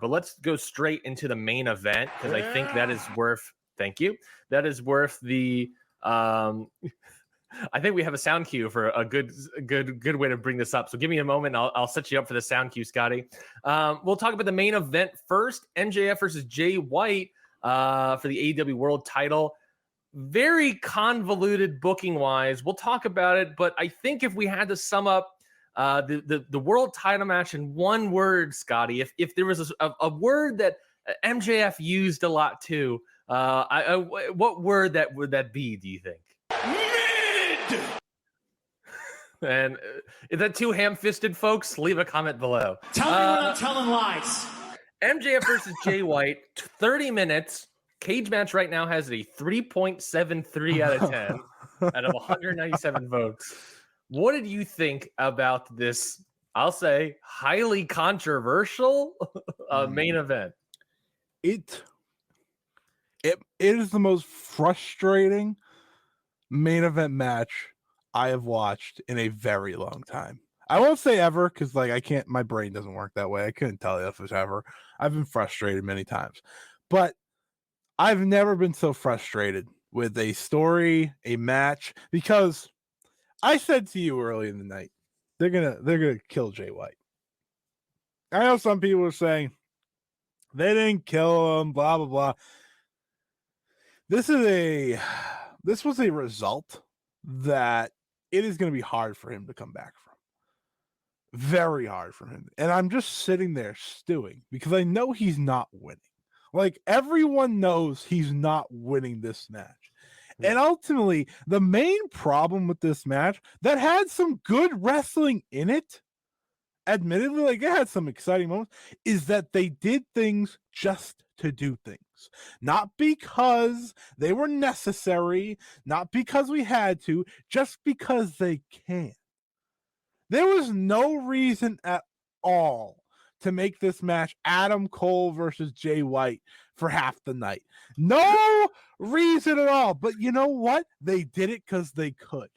But let's go straight into the main event because I think that is worth. Thank you. That is worth the. I think we have a sound cue for a good way to bring this up. So give me a moment. I'll set you up for the sound cue, Scotty. We'll talk about the main event first. MJF versus Jay White for the AEW World Title. Very convoluted booking wise. We'll talk about it, but I think if we had to sum up the world title match in one word, Scotty, if there was a word that MJF used a lot too, what word would that be? Do you think? Mid. And is that too ham-fisted, folks? Leave a comment below. Tell me when I'm telling lies. MJF versus Jay White, 30 minutes. Cage match right now has a 3.73 out of 10 out of 197 votes. What did you think about this, I'll say, highly controversial main event? It is the most frustrating main event match I have watched in a very long time. I won't say ever because my brain doesn't work that way. I couldn't tell you if it's ever. I've been frustrated many times, but I've never been so frustrated with a story, a match, because I said to you early in the night, they're gonna kill Jay White. I know some people are saying they didn't kill him, blah blah blah. This was a result that it is going to be hard for him to come back from. Very hard for him. And I'm just sitting there stewing because I know he's not winning. Like, everyone knows he's not winning this match. And ultimately, the main problem with this match that had some good wrestling in it, admittedly, like, it had some exciting moments, is that they did things just to do things. Not because they were necessary, not because we had to, just because they can. There was no reason at all to make this match Adam Cole versus Jay White for half the night. No reason at all. But you know what? They did it because they could.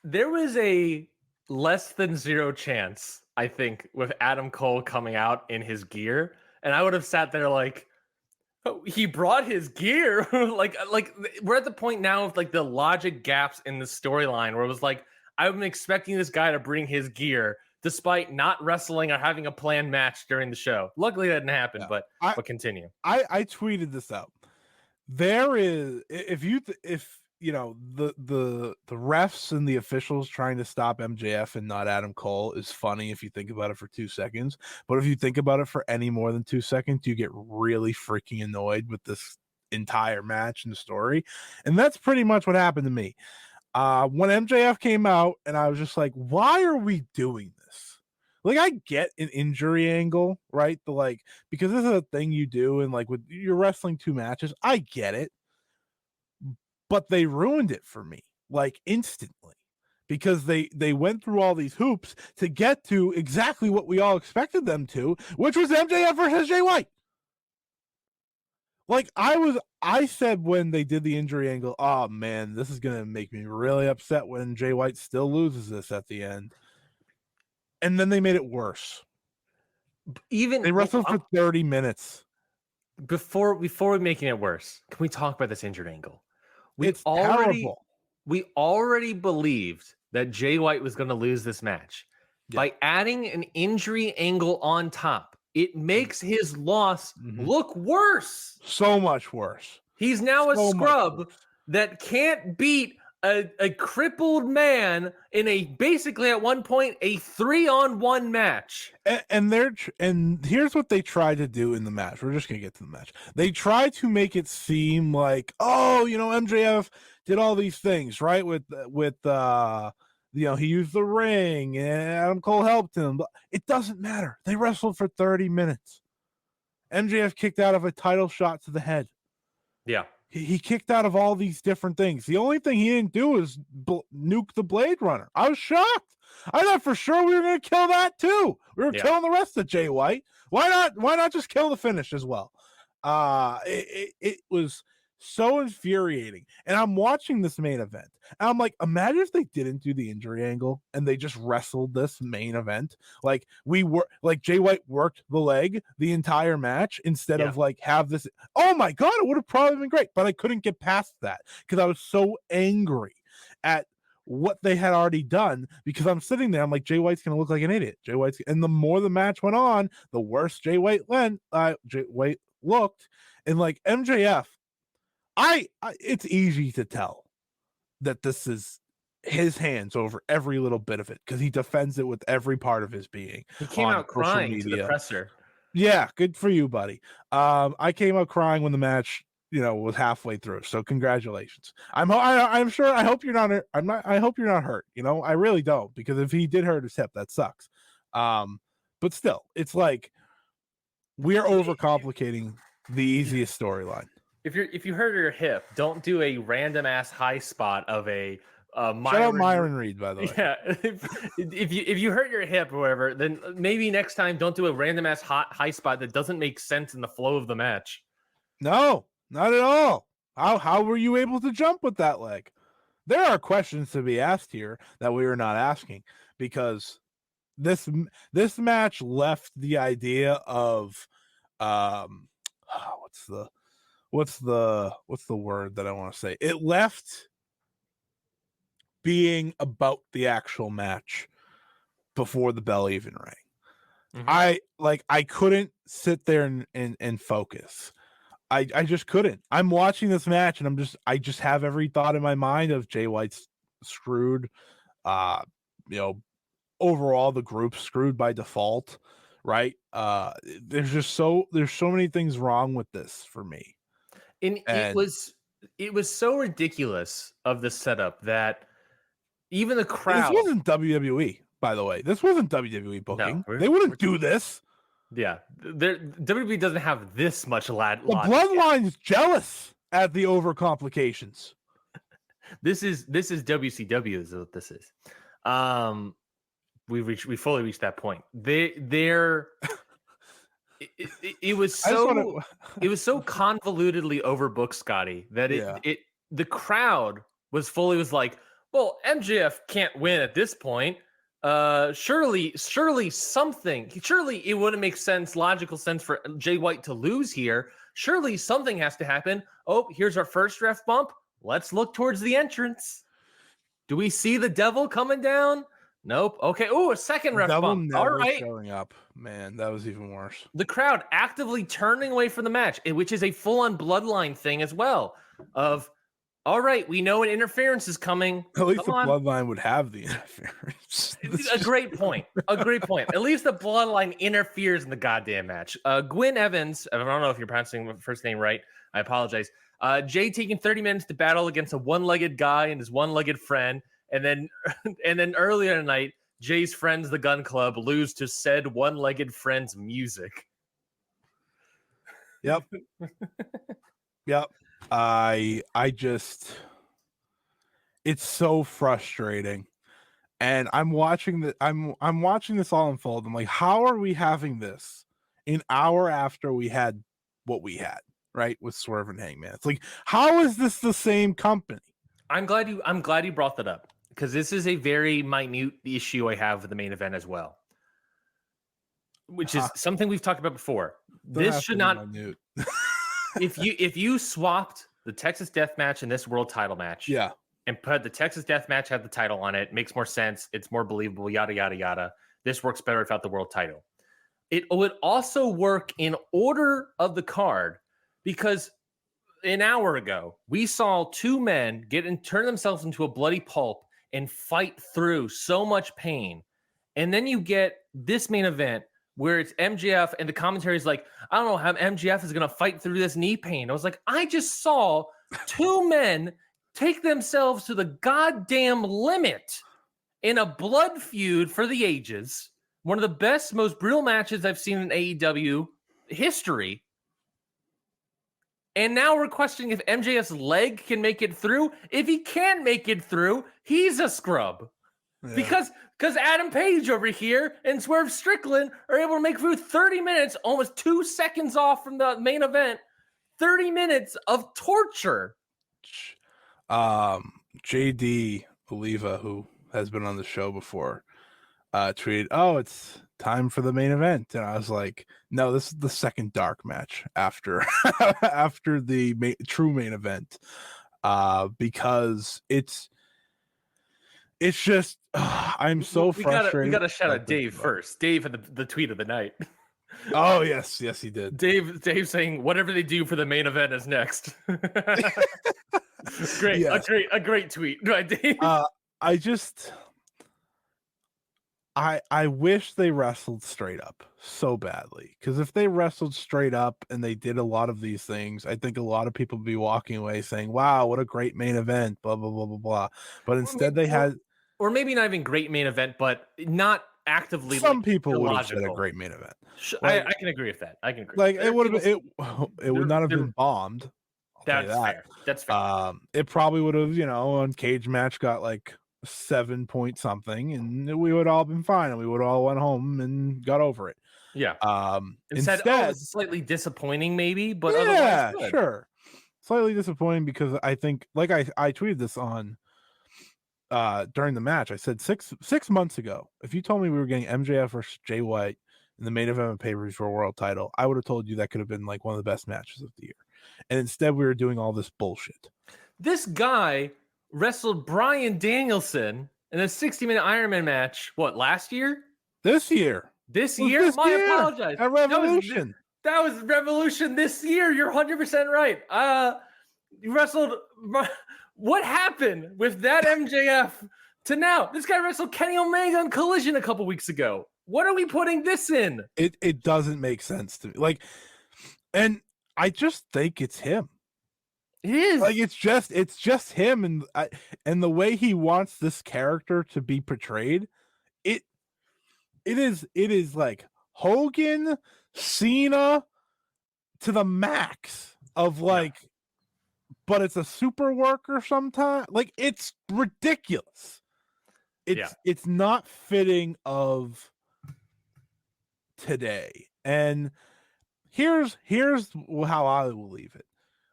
There was a less than zero chance, I think, with Adam Cole coming out in his gear. And I would have sat there like, oh, he brought his gear. like we're at the point now of like the logic gaps in the storyline where it was like, I've been expecting this guy to bring his gear despite not wrestling or having a planned match during the show. Luckily that didn't happen, but continue. I tweeted this out. There is, if you know, the refs and the officials trying to stop MJF and not Adam Cole is funny if you think about it for 2 seconds. But if you think about it for any more than 2 seconds, you get really freaking annoyed with this entire match and the story. And that's pretty much what happened to me. When MJF came out, and I was just like, why are we doing this? Like, I get an injury angle, right? Because this is a thing you do, and like, with you're wrestling 2 matches, I get it. But they ruined it for me, like, instantly, because they went through all these hoops to get to exactly what we all expected them to, which was MJF versus Jay White. Like, I said when they did the injury angle, oh man, this is going to make me really upset when Jay White still loses this at the end. And then they made it worse. They wrestled for 30 minutes. Before we making it worse, can we talk about this injured angle? It's terrible. We already believed that Jay White was going to lose this match. Yeah. By adding an injury angle on top, it makes his loss look worse. So much worse. He's now a scrub that can't beat a crippled man in a basically at one point a 3-on-1 match. And here's what they tried to do in the match. We're just gonna get to the match. They tried to make it seem like, oh, you know, MJF did all these things, right? With you know, he used the ring and Adam Cole helped him. But it doesn't matter. They wrestled for 30 minutes. MJF kicked out of a title shot to the head. Yeah. He kicked out of all these different things. The only thing he didn't do is nuke the Blade Runner. I was shocked. I thought for sure we were going to kill that too. We were killing the rest of Jay White. Why not just kill the finish as well? It was so infuriating. And I'm watching this main event, and I'm like, imagine if they didn't do the injury angle and they just wrestled this main event. Like we were, like Jay White worked the leg the entire match instead of like have this. Oh my god, it would have probably been great, but I couldn't get past that because I was so angry at what they had already done, because I'm sitting there, I'm like, Jay White's gonna look like an idiot. Jay White's, and the more the match went on, the worse Jay White went. Jay White looked, and like MJF, it's easy to tell that this is his hands over every little bit of it because he defends it with every part of his being. He came out crying to the presser. Yeah, good for you, buddy. I came out crying when the match, was halfway through. So congratulations. I'm sure. I hope you're not. I hope you're not hurt. I really don't, because if he did hurt his hip, that sucks. But still, it's like we're overcomplicating the easiest storyline. If you hurt your hip, don't do a random ass high spot of a Shout out Myron Reed, by the way. Yeah, if you hurt your hip or whatever, then maybe next time don't do a random ass high spot that doesn't make sense in the flow of the match. No, not at all. How were you able to jump with that leg? There are questions to be asked here that we are not asking, because this match left the idea of what's the word that I want to say? It left being about the actual match before the bell even rang. Mm-hmm. I couldn't sit there and focus. I just couldn't. I'm watching this match and I just have every thought in my mind of Jay White's screwed. Overall the group's screwed by default, right? There's so many things wrong with this for me. And it was so ridiculous of the setup that even the crowd. This wasn't WWE, by the way. This wasn't WWE booking. No, they wouldn't do this. Yeah, WWE doesn't have this much logic. The Bloodline's jealous at the overcomplications. This is WCW is what this is. We fully reached that point. It was so convolutedly overbooked, Scotty, that the crowd was like, well, MJF can't win at this point. Surely it wouldn't make logical sense for Jay White to lose here. Surely something has to happen. Oh, here's our first ref bump. Let's look towards the entrance. Do we see the devil coming down? Nope. Okay. Oh, a second ref bump. All right. Showing up, man, that was even worse. The crowd actively turning away from the match, which is a full-on Bloodline thing as well. Of, all right, we know an interference is coming. At least Bloodline would have the interference. A great point. At least the Bloodline interferes in the goddamn match. Gwyn Evans, I don't know if you're pronouncing the first name right. I apologize. Jay taking 30 minutes to battle against a one-legged guy and his one-legged friend. And then earlier tonight, Jay's friends, the Gun Club, lose to said one-legged friend's music. Yep. It's so frustrating. And I'm watching this all unfold. I'm like, how are we having this an hour after we had what we had, right? With Swerve and Hangman. It's like, how is this the same company? I'm glad you brought that up, because this is a very minute issue I have with the main event as well, which is something we've talked about before. This should not. if you swapped the Texas Death Match and this World Title match, and put the Texas Death Match had the title on it, makes more sense. It's more believable. Yada yada yada. This works better without the World Title. It would also work in order of the card, because an hour ago, we saw two men turn themselves into a bloody pulp and fight through so much pain. And then you get this main event where it's MJF and the commentary is like, I don't know how MJF is going to fight through this knee pain. I was like, I just saw two men take themselves to the goddamn limit in a blood feud for the ages. One of the best, most brutal matches I've seen in AEW history. And now we're questioning if MJF's leg can make it through. If he can make it through, he's a scrub. Yeah. Because Adam Page over here and Swerve Strickland are able to make it through 30 minutes, almost 2 seconds off from the main event, 30 minutes of torture. JD Oliva, who has been on the show before, tweeted, "Oh, it's time for the main event," and I was like, "No, this is the second dark match after after the true main event, because it's just I'm so frustrated." We gotta shout out Dave about first. Dave had the tweet of the night. Oh yes, he did. Dave saying whatever they do for the main event is next. Great, yes. a great tweet, right, Dave? I wish they wrestled straight up so badly, because if they wrestled straight up and they did a lot of these things, I think a lot of people would be walking away saying, "Wow, what a great main event!" Blah blah blah blah blah. But instead, or maybe not even great main event, but not actively. Some people would have said a great main event. I can agree with that. I can agree. Like it would have been, it would not have been bombed. That's fair. That's fair. It probably would have, on Cage Match got like 7 point something, and we would all been fine, and we would all went home and got over it. Yeah. Instead, it's slightly disappointing, maybe, but yeah, otherwise good. Sure, slightly disappointing, because I think, like I tweeted this on during the match. I said 6 months ago, if you told me we were getting MJF versus Jay White in the main event of pay-per-view for a world title, I would have told you that could have been like one of the best matches of the year. And instead, we were doing all this bullshit. This guy wrestled Bryan Danielson in a 60-minute Iron Man match. What, last year? This year. I apologize. At Revolution. That was Revolution this year. You're 100% right. You wrestled. What happened with that MJF to now? This guy wrestled Kenny Omega on Collision a couple weeks ago. What are we putting this in? It doesn't make sense to me. Like, and I just think it's him. It is. Like, it's just him, and the way he wants this character to be portrayed, it is like Hogan, Cena to the max of like, but it's a super worker sometimes. Like, it's ridiculous. It's not fitting of today. And here's how I will leave it.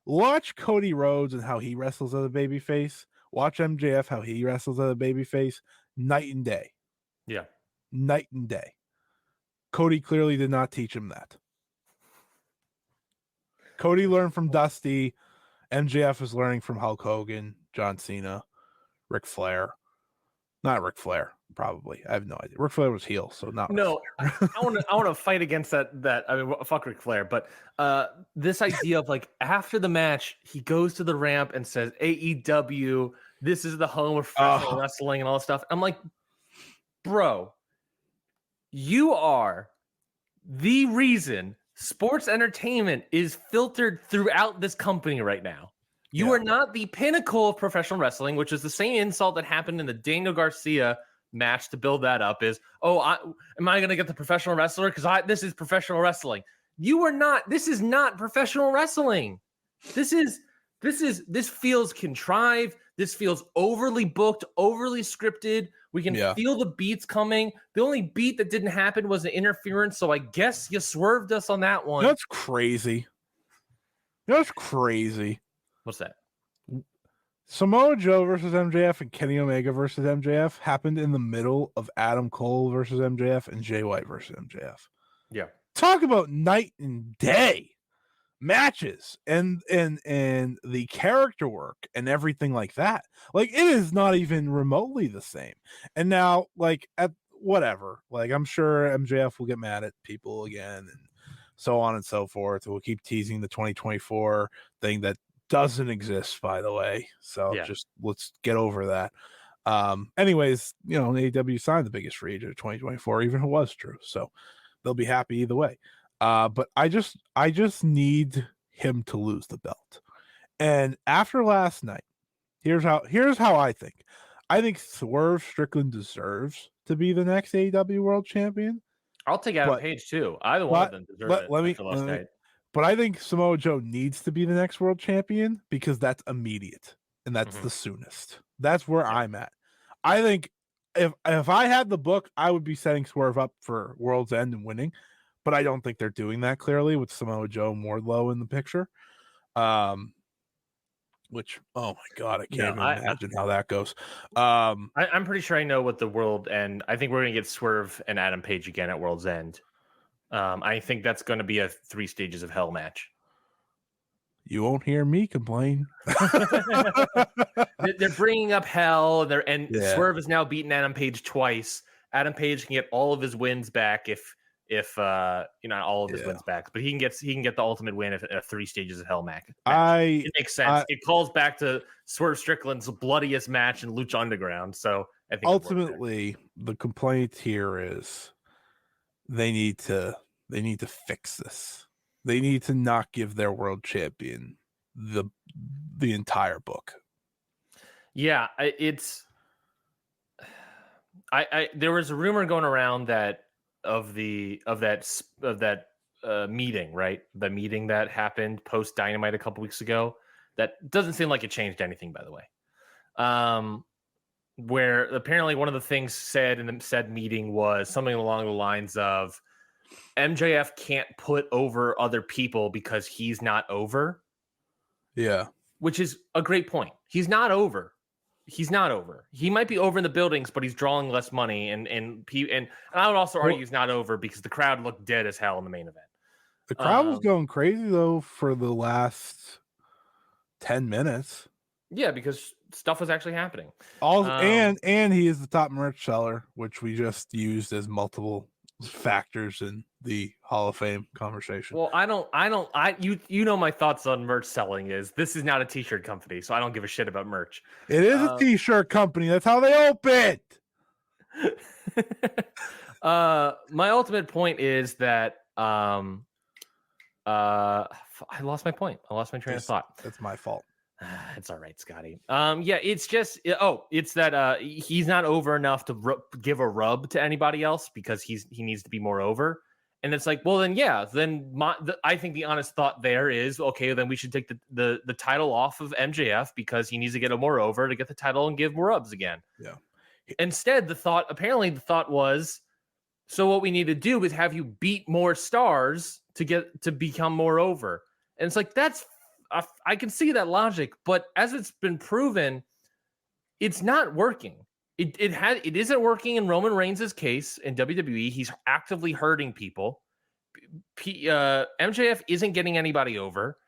Watch Cody Rhodes and how he wrestles as a babyface. Watch MJF how he wrestles as a babyface. Night and day. Yeah. Night and day. Cody clearly did not teach him that. Cody learned from Dusty. MJF is learning from Hulk Hogan, John Cena, Ric Flair. Not Ric Flair, probably. I have no idea. Ric Flair was heel, so not. No, I want to fight against that. I mean, fuck Ric Flair, but this idea of like after the match, he goes to the ramp and says, "AEW, this is the home of professional wrestling," and all that stuff. I'm like, bro, you are the reason sports entertainment is filtered throughout this company right now. You are not the pinnacle of professional wrestling, which is the same insult that happened in the Daniel Garcia match to build that up is, am I going to get the professional wrestler? Because this is professional wrestling. You are not. This is not professional wrestling. This feels contrived. This feels overly booked, overly scripted. We can feel the beats coming. The only beat that didn't happen was an interference. So I guess you swerved us on that one. That's crazy. That's crazy. What's that? Samoa Joe versus MJF and Kenny Omega versus MJF happened in the middle of Adam Cole versus MJF and Jay White versus MJF. Yeah. Talk about night and day matches and the character work and everything like that. Like, it is not even remotely the same. And now, like, at whatever, like, I'm sure MJF will get mad at people again and so on and so forth. We'll keep teasing the 2024 thing that doesn't exist, by the way. So just let's get over that. Anyways, AEW signed the biggest free agent of 2024, even if it was true. So they'll be happy either way. But I just need him to lose the belt. And after last night, here's how I think. I think Swerve Strickland deserves to be the next AEW World Champion. I'll take Adam Page too. Either one of them deserve it. Last night. But I think Samoa Joe needs to be the next world champion because that's immediate and that's the soonest. That's where I'm at. I think if I had the book, I would be setting Swerve up for World's End and winning, but I don't think they're doing that clearly with Samoa Joe and Wardlow in the picture. Which, oh my God, I can't even imagine how that goes. I'm pretty sure I know what the World End. I think we're gonna get Swerve and Adam Page again at World's End. I think that's going to be a 3 stages of hell match. You won't hear me complain. They're bringing up hell. Swerve has now beaten Adam Page twice. Adam Page can get all of his wins back if not all of his wins back, but he can get the ultimate win if a 3 stages of hell match. It makes sense. It calls back to Swerve Strickland's bloodiest match in Lucha Underground. So I think ultimately the complaint here is they need to fix this. They need to not give their world champion the entire book. Yeah, there was a rumor going around that of that meeting, right? The meeting that happened post Dynamite a couple weeks ago. That doesn't seem like it changed anything, by the way. Where apparently one of the things said in the said meeting was something along the lines of MJF can't put over other people because he's not over. Yeah. Which is a great point. He's not over. He might be over in the buildings, but he's drawing less money. And I would also argue he's not over because the crowd looked dead as hell in the main event. The crowd was going crazy though for the last 10 minutes. Yeah, because stuff was actually happening. And he is the top merch seller, which we just used as multiple factors in the Hall of Fame conversation. Well, you know my thoughts on merch selling is this is not a t-shirt company, so I don't give a shit about merch. It is a t-shirt company. That's how they open. My ultimate point is that I lost my point. I lost my train of thought. That's my fault. It's all right, Scotty. It's just it's that he's not over enough to give a rub to anybody else because he needs to be more over. And it's like, well, then I think the honest thought there is, okay, then we should take the title off of MJF because he needs to get more over to get the title and give more rubs again. Yeah. Instead, the thought was, so what we need to do is have you beat more stars to become more over. And it's like, I can see that logic, but as it's been proven, it's not working. It isn't working in Roman Reigns' case in WWE. He's actively hurting people. MJF isn't getting anybody over.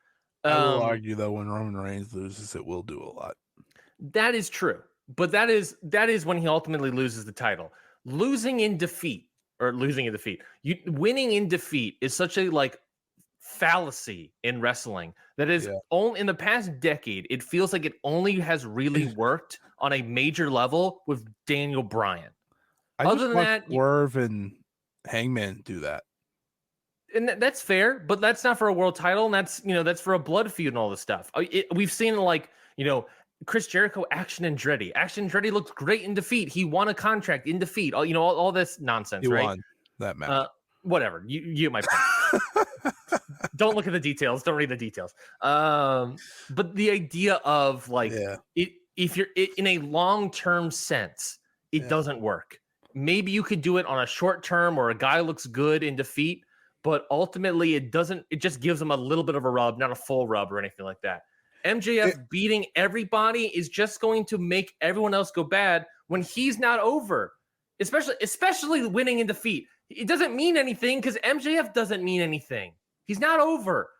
I will argue though, when Roman Reigns loses, it will do a lot. That is true, but that is when he ultimately loses the title. Winning in defeat, is such a fallacy in wrestling that is only in the past decade. It feels like it only has really worked on a major level with Daniel Bryan. Other than that, Swerve and Hangman do that, and that's fair, but that's not for a world title, and that's for a blood feud and all this stuff. We've seen Chris Jericho, Action Andretti. Action Andretti looked great in defeat. He won a contract in defeat. All this nonsense. He won that match. Whatever. You get my point. Don't look at the details. Don't read the details. But the idea of if you're in a long-term sense, it doesn't work. Maybe you could do it on a short term or a guy looks good in defeat, but ultimately it doesn't. It just gives them a little bit of a rub, not a full rub or anything like that. MJF beating everybody is just going to make everyone else go bad when he's not over, especially winning in defeat. It doesn't mean anything because MJF doesn't mean anything. He's not over.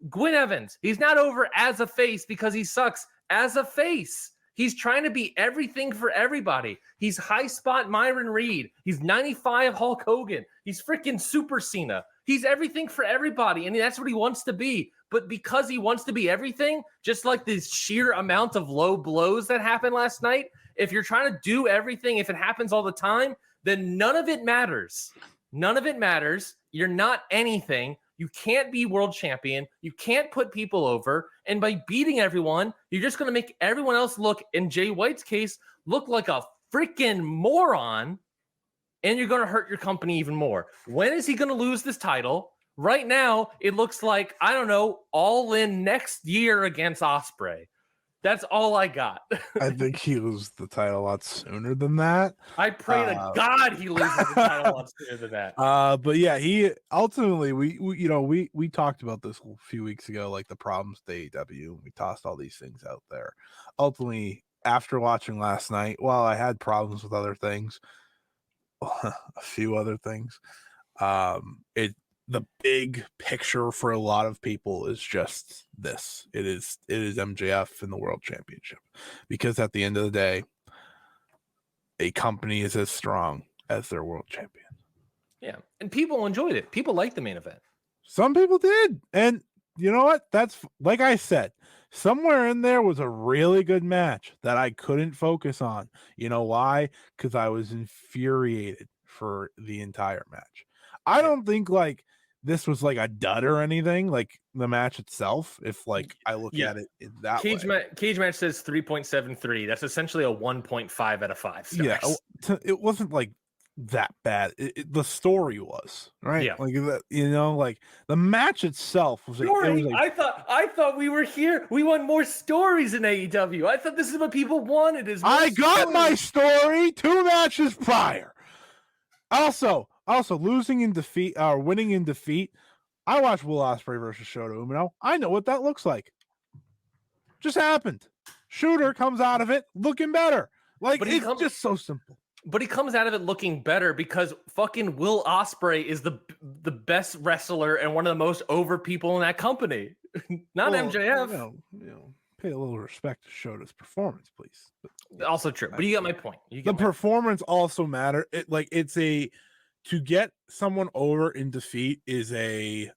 Gwyn Evans, he's not over as a face because he sucks as a face. He's trying to be everything for everybody. He's high spot Myron Reed. He's 95 Hulk Hogan. He's freaking Super Cena. He's everything for everybody, and that's what he wants to be. But because he wants to be everything, just like this sheer amount of low blows that happened last night, if you're trying to do everything, if it happens all the time, then none of it matters. None of it matters. You're not anything. You can't be world champion. You can't put people over. And by beating everyone, you're just going to make everyone else look, in Jay White's case, look like a freaking moron. And you're going to hurt your company even more. When is he going to lose this title? Right now, it looks like, I don't know, All In next year against Ospreay. That's all I got. I think he loses the title a lot sooner than that. I pray to God he loses the title a lot sooner than that. But yeah, he ultimately we talked about this a few weeks ago, like the problems with AEW. We tossed all these things out there. Ultimately, after watching last night, while I had problems with other things, a few other things, the big picture for a lot of people is just this. It is MJF in the World Championship, because at the end of the day, a company is as strong as their world champion. Yeah, and people enjoyed it. People liked the main event. Some people did, and you know what? That's like I said. Somewhere in there was a really good match that I couldn't focus on. You know why? Because I was infuriated for the entire match. I don't think like this was like a dud or anything, like the match itself. If like I look at it in that way, Cage match says 3.73. That's essentially a 1.5 out of 5 stars. Yeah, it wasn't like that bad. The story was right. Yeah, like that. You know, like the match itself was. I thought we were here. We want more stories in AEW. I thought this is what people wanted. I got my story 2 matches prior. Also, losing in defeat or winning in defeat. I watched Will Ospreay versus Shota Umino. I know what that looks like. Just happened. Shooter comes out of it looking better. Like it's just so simple. But he comes out of it looking better because fucking Will Ospreay is the best wrestler and one of the most over people in that company. Not MJF. You know, pay a little respect to Shota's performance, please. Also true, but you get my point. The performance also matter. To get someone over in defeat is a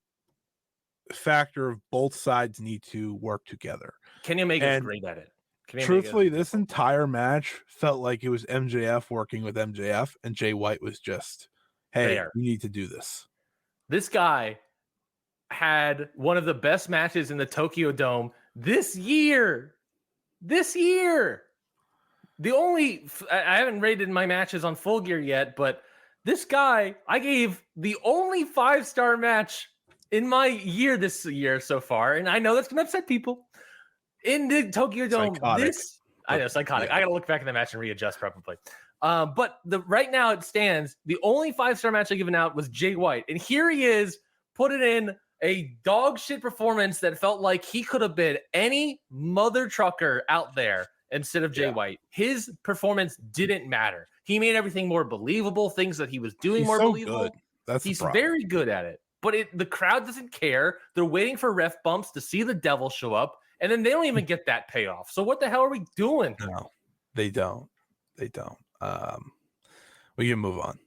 factor of both sides need to work together. Kenny Omega's great at it. Truthfully, this entire match felt like it was MJF working with MJF, and Jay White was just, hey, we need to do this. This guy had one of the best matches in the Tokyo Dome this year. I haven't rated my matches on Full Gear yet, but this guy, I gave the only 5-star match in my year this year so far, and I know that's going to upset people. In the Tokyo Dome, I know, psychotic. Yeah. I got to look back in the match and readjust probably. But right now it stands. The only 5-star match I given out was Jay White, and here he is, put it in a dog shit performance that felt like he could have been any mother trucker out there instead of Jay White. His performance didn't matter. He made everything more believable. Things that he was doing more believable. Good. He's very good at it. But the crowd doesn't care. They're waiting for ref bumps to see the devil show up. And then they don't even get that payoff. So what the hell are we doing? No, they don't. We can move on.